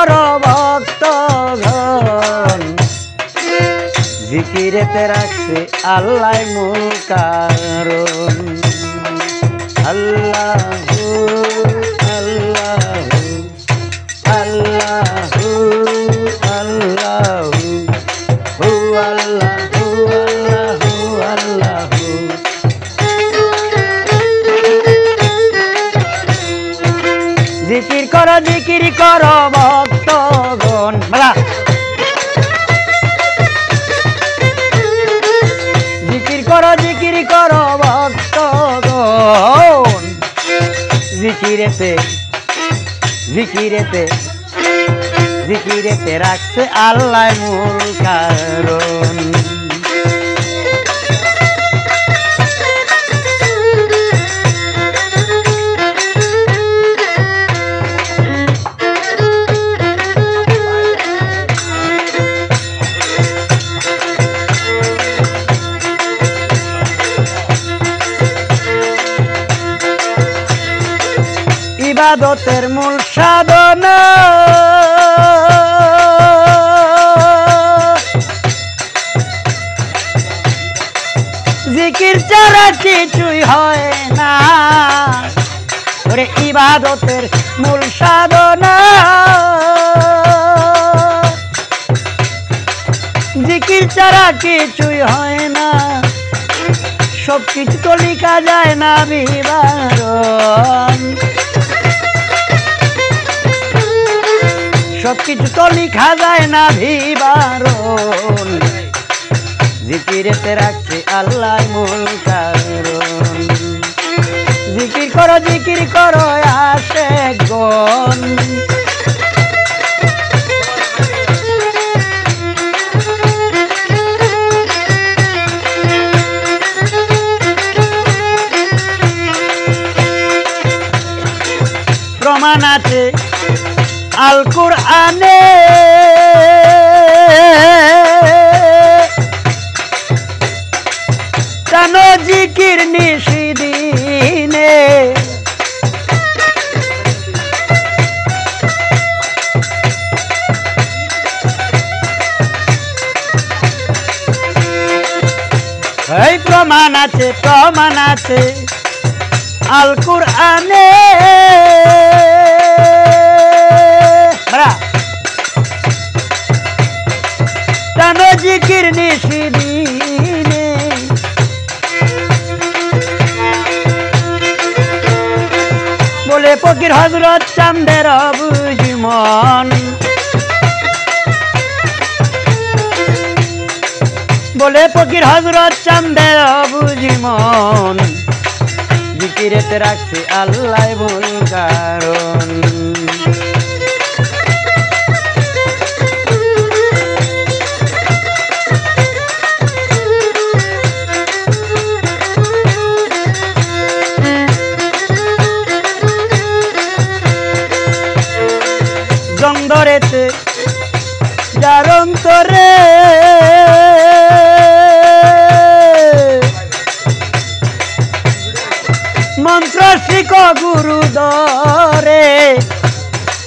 করো ভক্তগণ জিকিরেতে রাখছে আল্লাহ মূল কারণ আল্লাহু আল্লাহু আল্লাহু আল্লাহু হু আল্লাহু আল্লাহু আল্লাহু জিকির করো ভক্তগণ বলা জিকির করো ভক্তগণ জিকিরেতে রাখছে আল্লাহ মূল কারণ ইবাদতের মূল সাধনা জিকির ছাড়া কিছুই হয় না ওরে ইবাদতের মূল সাধনা জিকির ছাড়া কিছুই হয় না সবকিছু তো লেখা যায় না বিবরণ সবকিছু তো লেখা যায় না বিবরণ জিকিরেতে রাখছে আল্লাহ মূল কারণ জিকির করো আশিকগণ প্রমাণ আছে আল কুরআনে জানো জিকির নিশিদিনে এই প্রমাণ আছে আল কুরআনে জানো জিকির নিশিদিনে বলে ফকির হযরত চাঁদের বুঝমন বলে ফকির হযরত চাঁদের বুঝমন জিকিরেতে রাখছে আল্লাহ মূল কারণ জং ধরেছে যার অন্তরে মন্ত্র শিখ গুরু ধরে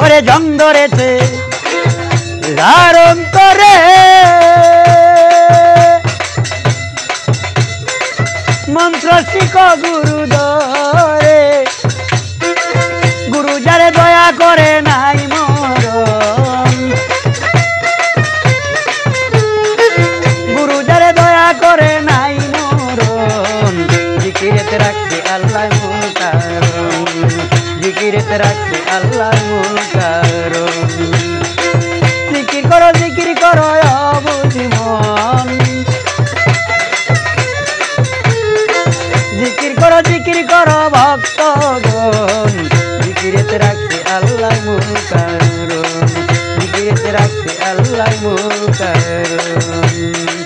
ওরে জং ধরেছে যার অন্তরে মন্ত্র শিখ গুরু ধরে গুরু যারে দয়া করে নাই মরণ গুরু যারে দয়া করে নাই মরণ জিকিরেতে রাখছে আল্লাহ মূল কারণ জিকিরেতে রাখছে আল্লাহ মূল কারণ জিকির করো বুঝমন জিকির করো ভক্তগণ জিকিরেতে রাখছে আল্লাহ মূল কারণ জিকিরেতে রাখছে আল্লাহ মূল কারণ